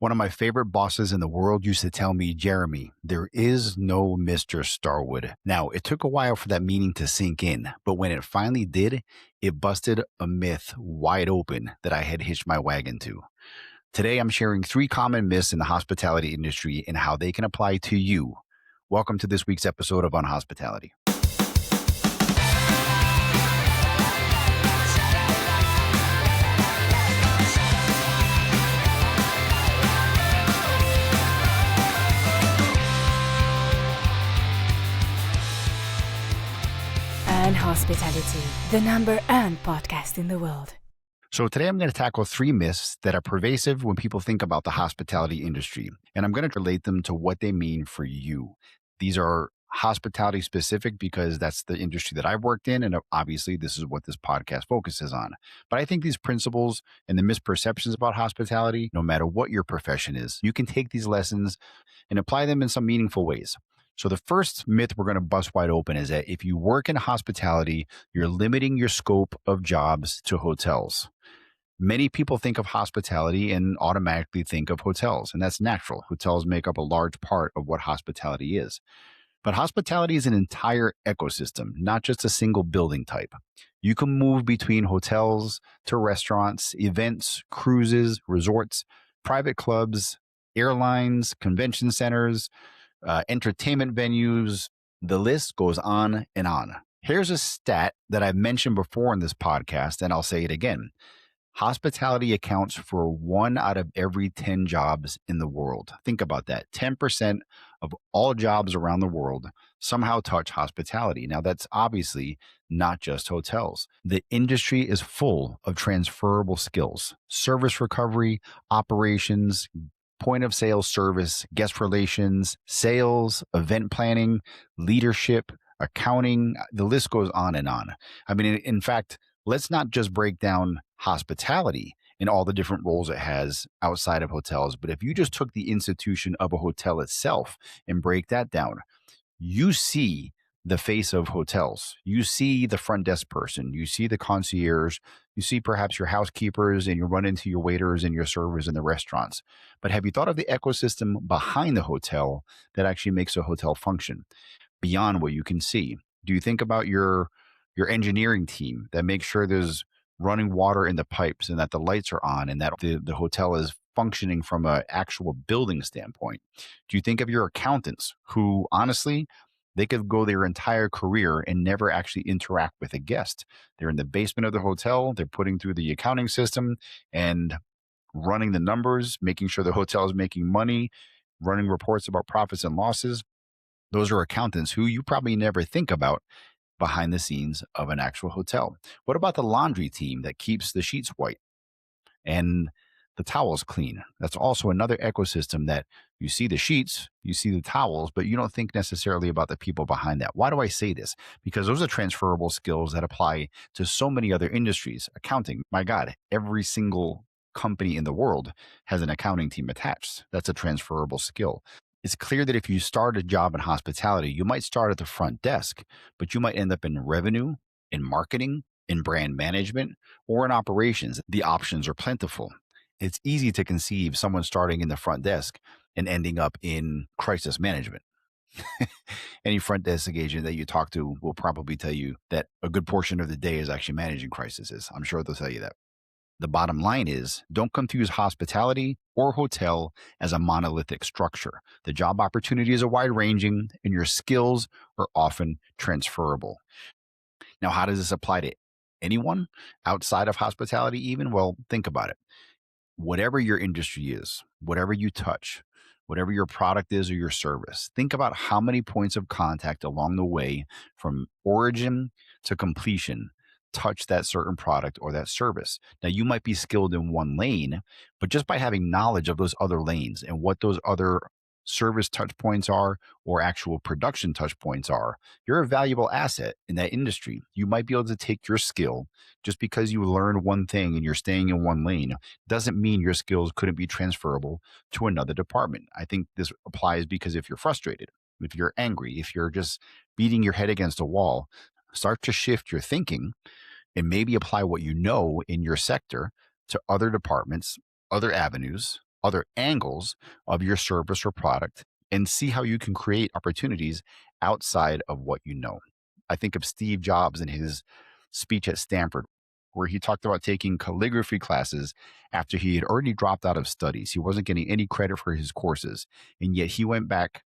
One of my favorite bosses in the world used to tell me, Jeremy, there is no Mr. Starwood. Now, it took a while for that meaning to sink in, but when it finally did, it busted a myth wide open that I had hitched my wagon to. Today, I'm sharing 3 common myths in the hospitality industry and how they can apply to you. Welcome to this week's episode of Unhospitality. Unhospitality, the #1 podcast in the world. So today I'm going to tackle 3 myths that are pervasive when people think about the hospitality industry, and I'm going to relate them to what they mean for you. These are hospitality specific because that's the industry that I've worked in, and obviously this is what this podcast focuses on. But I think these principles and the misperceptions about hospitality, no matter what your profession is, you can take these lessons and apply them in some meaningful ways. So the first myth we're going to bust wide open is that if you work in hospitality, you're limiting your scope of jobs to hotels. Many people think of hospitality and automatically think of hotels, and that's natural. Hotels make up a large part of what hospitality is. But hospitality is an entire ecosystem, not just a single building type. You can move between hotels to restaurants, events, cruises, resorts, private clubs, airlines, convention centers, entertainment venues. The list goes on and on. Here's a stat that I've mentioned before in this podcast, and I'll say it again. Hospitality accounts for 1 out of every 10 jobs in the world. Think about that. 10% of all jobs around the world somehow touch hospitality. Now, that's obviously not just hotels. The industry is full of transferable skills: service recovery, operations, point of sale service, guest relations, sales, event planning, leadership, accounting. The list goes on and on. I mean, in fact, let's not just break down hospitality and all the different roles it has outside of hotels, but if you just took the institution of a hotel itself and break that down, you see the face of hotels. You see the front desk person, you see the concierge, you see perhaps your housekeepers, and you run into your waiters and your servers in the restaurants. But have you thought of the ecosystem behind the hotel that actually makes a hotel function beyond what you can see? Do you think about your engineering team that makes sure there's running water in the pipes and that the lights are on and that the hotel is functioning from an actual building standpoint? Do you think of your accountants who, honestly, they could go their entire career and never actually interact with a guest? They're in the basement of the hotel, they're putting through the accounting system and running the numbers, making sure the hotel is making money, running reports about profits and losses. Those are accountants who you probably never think about behind the scenes of an actual hotel. What about the laundry team that keeps the sheets white and the towels clean? That's also another ecosystem that you see the sheets, you see the towels, but you don't think necessarily about the people behind that. Why do I say this? Because those are transferable skills that apply to so many other industries. Accounting, my God, every single company in the world has an accounting team attached. That's a transferable skill. It's clear that if you start a job in hospitality, you might start at the front desk, but you might end up in revenue, in marketing, in brand management, or in operations. The options are plentiful. It's easy to conceive someone starting in the front desk and ending up in crisis management. Any front desk agent that you talk to will probably tell you that a good portion of the day is actually managing crises. I'm sure they'll tell you that. The bottom line is, don't confuse hospitality or hotel as a monolithic structure. The job opportunities are wide-ranging and your skills are often transferable. Now, how does this apply to anyone outside of hospitality even? Well, think about it. Whatever your industry is, whatever you touch, whatever your product is or your service, think about how many points of contact along the way from origin to completion touch that certain product or that service. Now, you might be skilled in one lane, but just by having knowledge of those other lanes and what those other service touch points are or actual production touch points are, you're a valuable asset in that industry. You might be able to take your skill just because you learned one thing and you're staying in one lane doesn't mean your skills couldn't be transferable to another department. I think this applies because if you're frustrated, if you're angry, if you're just beating your head against a wall, start to shift your thinking and maybe apply what you know in your sector to other departments, other avenues, other angles of your service or product and see how you can create opportunities outside of what you know. I think of Steve Jobs in his speech at Stanford, where he talked about taking calligraphy classes after he had already dropped out of studies. He wasn't getting any credit for his courses. And yet he went back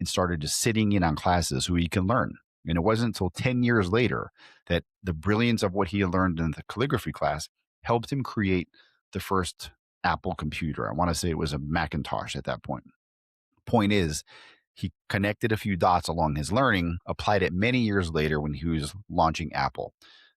and started just sitting in on classes so he can learn. And it wasn't until 10 years later that the brilliance of what he had learned in the calligraphy class helped him create the first Apple computer. I want to say it was a Macintosh at that point. Point is, he connected a few dots along his learning, applied it many years later when he was launching Apple.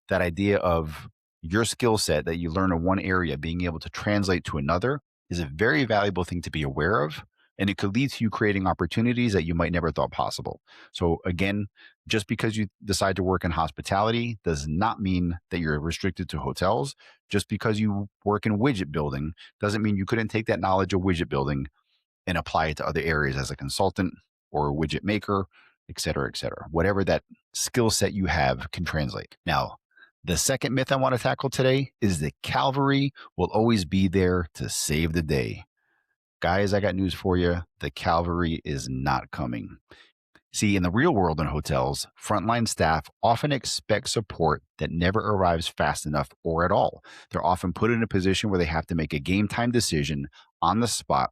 That idea of your skill set that you learn in one area being able to translate to another is a very valuable thing to be aware of. And it could lead to you creating opportunities that you might never thought possible. So, again, just because you decide to work in hospitality does not mean that you're restricted to hotels. Just because you work in widget building doesn't mean you couldn't take that knowledge of widget building and apply it to other areas as a consultant or a widget maker, et cetera, et cetera. Whatever that skill set you have can translate. Now, the second myth I want to tackle today is that cavalry will always be there to save the day. Guys, I got news for you. The cavalry is not coming. See, in the real world in hotels, frontline staff often expect support that never arrives fast enough or at all. They're often put in a position where they have to make a game time decision on the spot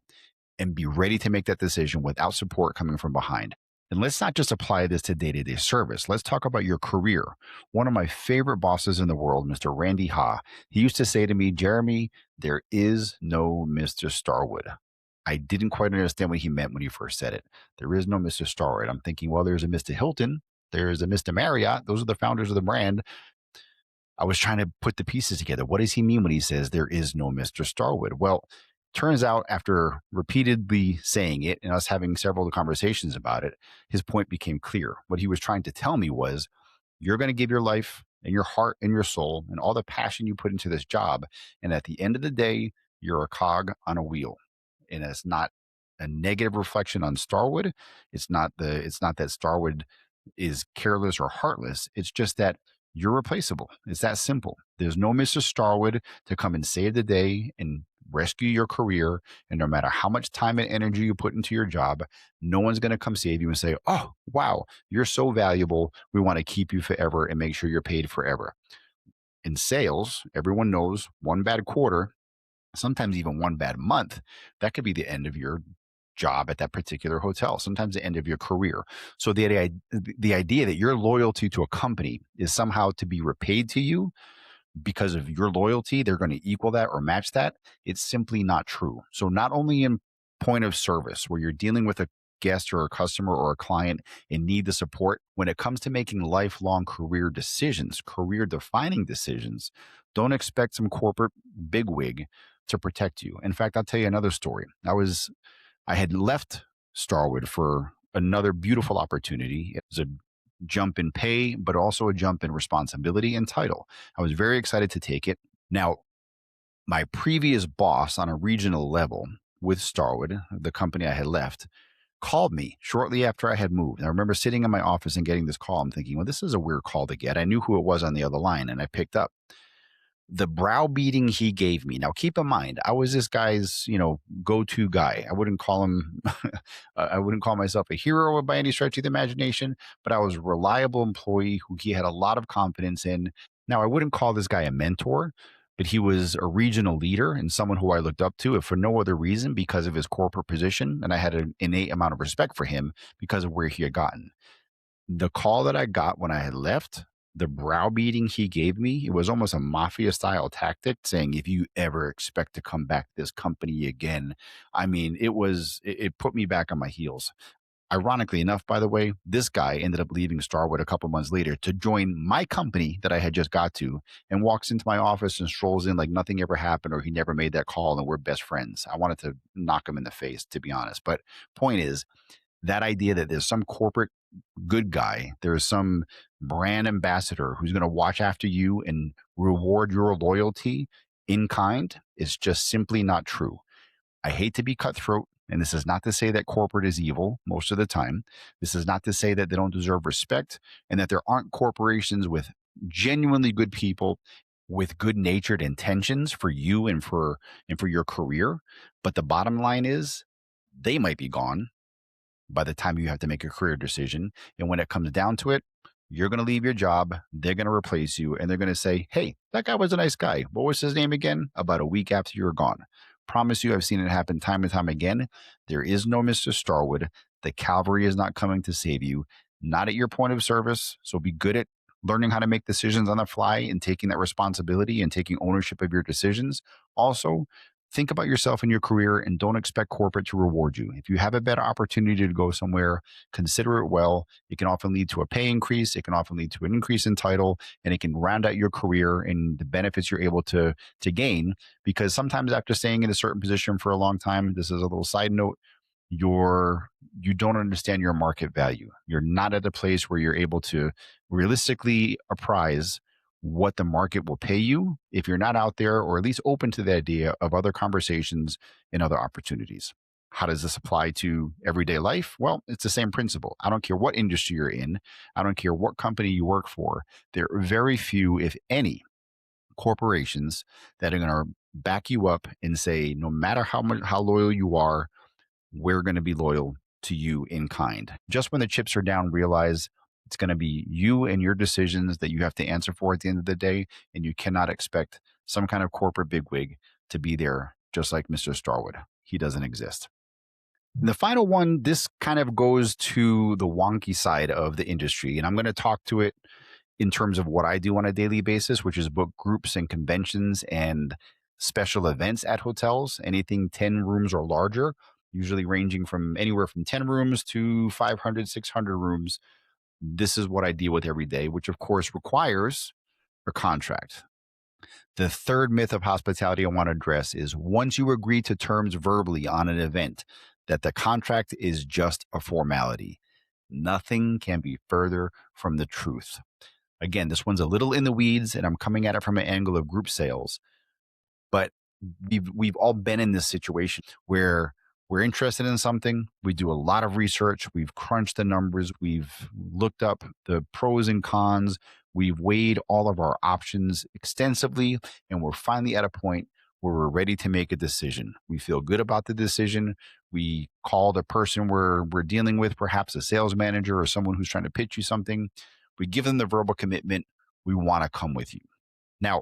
and be ready to make that decision without support coming from behind. And let's not just apply this to day to day service. Let's talk about your career. One of my favorite bosses in the world, Mr. Randy Ha, he used to say to me, Jeremy, there is no Mr. Starwood. I didn't quite understand what he meant when he first said it. There is no Mr. Starwood. I'm thinking, well, there's a Mr. Hilton, there's a Mr. Marriott. Those are the founders of the brand. I was trying to put the pieces together. What does he mean when he says there is no Mr. Starwood? Well, turns out after repeatedly saying it and us having several conversations about it, his point became clear. What he was trying to tell me was you're going to give your life and your heart and your soul and all the passion you put into this job. And at the end of the day, you're a cog on a wheel. And it's not a negative reflection on Starwood. It's not that Starwood is careless or heartless. It's just that you're replaceable. It's that simple. There's no Mr. Starwood to come and save the day and rescue your career. And no matter how much time and energy you put into your job, no one's going to come save you and say, oh, wow, you're so valuable. We want to keep you forever and make sure you're paid forever. In sales, everyone knows one bad quarter, sometimes even one bad month, that could be the end of your job at that particular hotel, sometimes the end of your career. So the idea that your loyalty to a company is somehow to be repaid to you because of your loyalty, they're going to equal that or match that. It's simply not true. So not only in point of service where you're dealing with a guest or a customer or a client and need the support, when it comes to making lifelong career decisions, career defining decisions, don't expect some corporate bigwig to protect you. In fact, I'll tell you another story. I had left Starwood for another beautiful opportunity. It was a jump in pay, but also a jump in responsibility and title. I was very excited to take it. Now, my previous boss on a regional level with Starwood, the company I had left, called me shortly after I had moved. I remember sitting in my office and getting this call. I'm thinking, well, this is a weird call to get. I knew who it was on the other line, and I picked up. The browbeating he gave me. Now, keep in mind, I was this guy's, go-to guy. I wouldn't call him, I wouldn't call myself a hero by any stretch of the imagination, but I was a reliable employee who he had a lot of confidence in. Now, I wouldn't call this guy a mentor, but he was a regional leader and someone who I looked up to, if for no other reason, because of his corporate position. And I had an innate amount of respect for him because of where he had gotten. The call that I got when I had left, the browbeating he gave me, it was almost a mafia style tactic saying, if you ever expect to come back to this company again, I mean, it put me back on my heels. Ironically enough, by the way, this guy ended up leaving Starwood a couple months later to join my company that I had just got to, and walks into my office and strolls in like nothing ever happened or he never made that call and we're best friends. I wanted to knock him in the face, to be honest. But point is, that idea that there's some corporate good guy, there's some brand ambassador who's going to watch after you and reward your loyalty in kind is just simply not true. I hate to be cutthroat, and this is not to say that corporate is evil most of the time. This is not to say that they don't deserve respect and that there aren't corporations with genuinely good people with good natured intentions for you and for your career. But the bottom line is they might be gone by the time you have to make a career decision. And when it comes down to it, you're going to leave your job. They're going to replace you and they're going to say, hey, that guy was a nice guy. What was his name again? About a week after you were gone. Promise you, I've seen it happen time and time again. There is no Mr. Starwood. The cavalry is not coming to save you, not at your point of service. So be good at learning how to make decisions on the fly and taking that responsibility and taking ownership of your decisions. Also, think about yourself and your career and don't expect corporate to reward you. If you have a better opportunity to go somewhere, consider it well. It can often lead to a pay increase, it can often lead to an increase in title, and it can round out your career and the benefits you're able to gain. Because sometimes after staying in a certain position for a long time, this is a little side note, you don't understand your market value. You're not at a place where you're able to realistically apprise what the market will pay you if you're not out there or at least open to the idea of other conversations and other opportunities. How does this apply to everyday life? Well, it's the same principle. I don't care what industry you're in. I don't care what company you work for. There are very few, if any, corporations that are going to back you up and say, no matter how loyal you are, we're going to be loyal to you in kind. Just when the chips are down, realize it's going to be you and your decisions that you have to answer for at the end of the day. And you cannot expect some kind of corporate bigwig to be there, just like Mr. Starwood. He doesn't exist. And the final one, this kind of goes to the wonky side of the industry. And I'm going to talk to it in terms of what I do on a daily basis, which is book groups and conventions and special events at hotels, anything 10 rooms or larger, usually ranging from anywhere from 10 rooms to 500, 600 rooms. This is what I deal with every day, which of course requires a contract. The third myth of hospitality I want to address is once you agree to terms verbally on an event, that the contract is just a formality. Nothing can be further from the truth. Again, this one's a little in the weeds, and I'm coming at it from an angle of group sales. But we've all been in this situation where we're interested in something. We do a lot of research. We've crunched the numbers. We've looked up the pros and cons. We've weighed all of our options extensively, and we're finally at a point where we're ready to make a decision. We feel good about the decision. We call the person we're dealing with, perhaps a sales manager or someone who's trying to pitch you something. We give them the verbal commitment. We want to come with you. Now,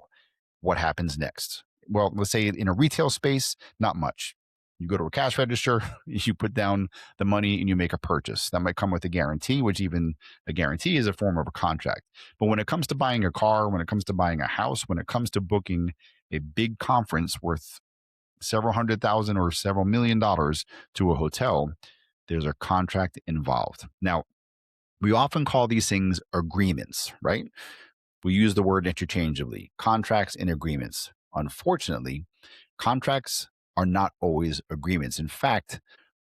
what happens next? Well, let's say in a retail space, not much. You go to a cash register, you put down the money and you make a purchase. That might come with a guarantee, which even a guarantee is a form of a contract. But when it comes to buying a car, when it comes to buying a house, when it comes to booking a big conference worth several hundred thousand or several $1 million to a hotel, there's a contract involved. Now, we often call these things agreements, right? We use the word interchangeably, contracts and agreements. Unfortunately, contracts are not always agreements. In fact,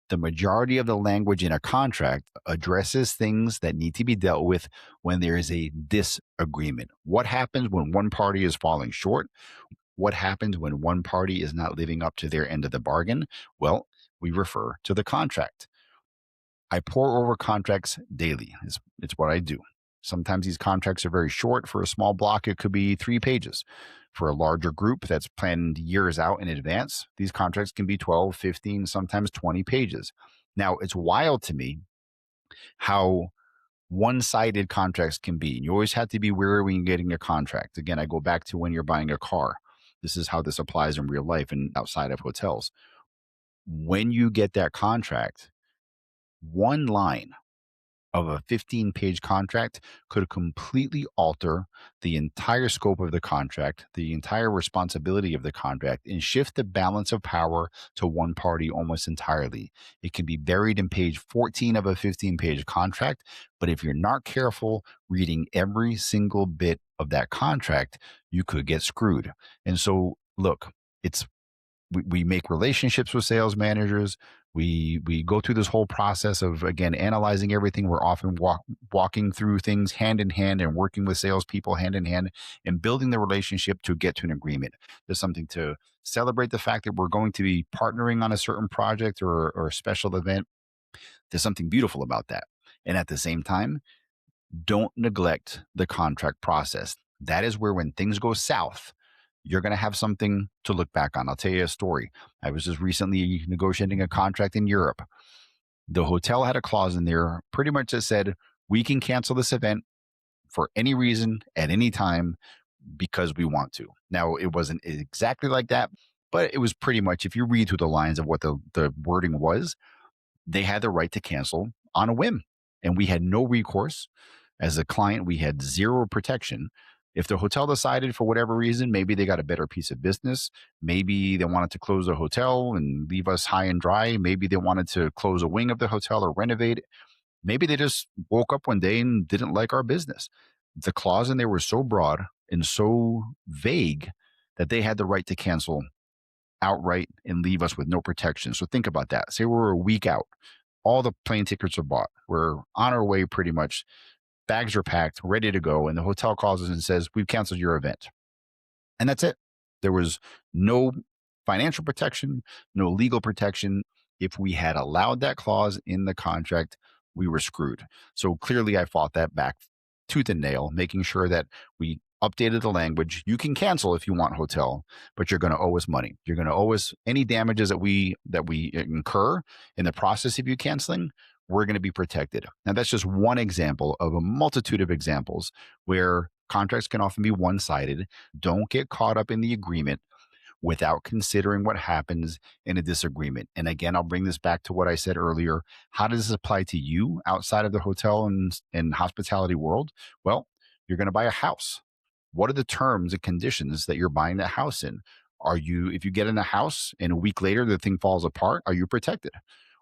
the majority of the language in a contract addresses things that need to be dealt with when there is a disagreement. What happens when one party is falling short? What happens when one party is not living up to their end of the bargain? Well, we refer to the contract. I pour over contracts daily. It's what I do. Sometimes these contracts are very short. For a small block, it could be 3 pages. For a larger group that's planned years out in advance, these contracts can be 12, 15, sometimes 20 pages. Now, it's wild to me how one-sided contracts can be. You always have to be wary when you're getting a contract. Again, I go back to when you're buying a car. This is how this applies in real life and outside of hotels. When you get that contract, one line of a 15-page contract could completely alter the entire scope of the contract, the entire responsibility of the contract, and shift the balance of power to one party almost entirely. It can be buried in page 14 of a 15-page contract, but if you're not careful reading every single bit of that contract, you could get screwed. And so, look, we make relationships with sales managers. We go through this whole process of, again, analyzing everything. We're often walking through things hand in hand and working with salespeople hand in hand and building the relationship to get to an agreement. There's something to celebrate the fact that we're going to be partnering on a certain project or a special event. There's something beautiful about that. And at the same time, don't neglect the contract process. That is where when things go south, you're going to have something to look back on. I'll tell you a story. I was just recently negotiating a contract in Europe. The hotel had a clause in there pretty much that said, we can cancel this event for any reason at any time because we want to. Now, it wasn't exactly like that, but it was pretty much, if you read through the lines of what the wording was, they had the right to cancel on a whim. And we had no recourse. As a client, we had zero protection. If the hotel decided for whatever reason, maybe they got a better piece of business, maybe they wanted to close the hotel and leave us high and dry, maybe they wanted to close a wing of the hotel or renovate it, maybe they just woke up one day and didn't like our business. The clause in there was so broad and so vague that they had the right to cancel outright and leave us with no protection. So think about that. Say we're a week out, all the plane tickets are bought, we're on our way pretty much, bags are packed, ready to go, and the hotel calls us and says, we've canceled your event. And that's it. There was no financial protection, no legal protection. If we had allowed that clause in the contract, we were screwed. So clearly, I fought that back tooth and nail, making sure that we updated the language. You can cancel if you want hotel, but you're going to owe us money. You're going to owe us any damages that we incur in the process of you canceling. We're going to be protected. Now, that's just one example of a multitude of examples where contracts can often be one-sided. Don't get caught up in the agreement without considering what happens in a disagreement. And again, I'll bring this back to what I said earlier. How does this apply to you outside of the hotel and hospitality world? Well, you're going to buy a house. What are the terms and conditions that you're buying that house in? If you get in a house and a week later the thing falls apart, are you protected?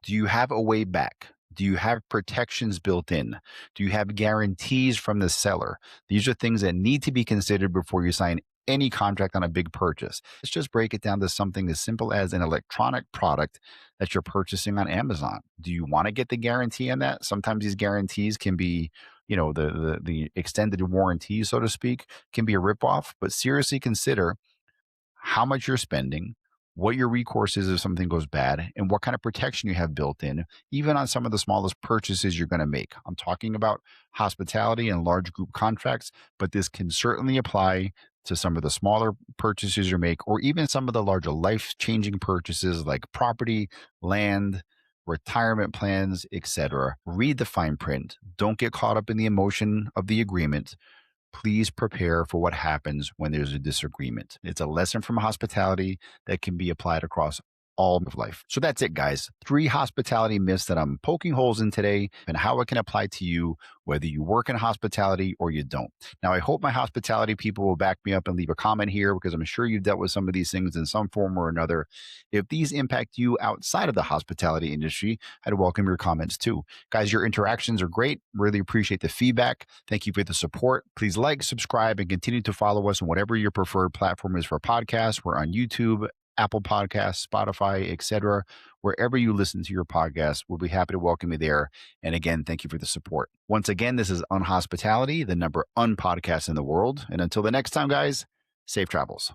Do you have a way back? Do you have protections built in? Do you have guarantees from the seller? These are things that need to be considered before you sign any contract on a big purchase. Let's just break it down to something as simple as an electronic product that you're purchasing on Amazon. Do you want to get the guarantee on that? Sometimes these guarantees can be, the extended warranty, so to speak, can be a ripoff, but seriously consider how much you're spending, what your recourse is if something goes bad, and what kind of protection you have built in, even on some of the smallest purchases you're going to make. I'm talking about hospitality and large group contracts, but this can certainly apply to some of the smaller purchases you make, or even some of the larger life changing purchases like property, land, retirement plans, etc. Read the fine print. Don't get caught up in the emotion of the agreement. Please prepare for what happens when there's a disagreement. It's a lesson from hospitality that can be applied across all of life. So that's it, guys. 3 hospitality myths that I'm poking holes in today and how it can apply to you, whether you work in hospitality or you don't. Now, I hope my hospitality people will back me up and leave a comment here because I'm sure you've dealt with some of these things in some form or another. If these impact you outside of the hospitality industry, I'd welcome your comments too. Guys, your interactions are great. Really appreciate the feedback. Thank you for the support. Please like, subscribe, and continue to follow us on whatever your preferred platform is for podcasts. We're on YouTube, Apple Podcasts, Spotify, etc. Wherever you listen to your podcast, we'll be happy to welcome you there. And again, thank you for the support. Once again, this is Unhospitality, the number one podcast in the world. And until the next time, guys, safe travels.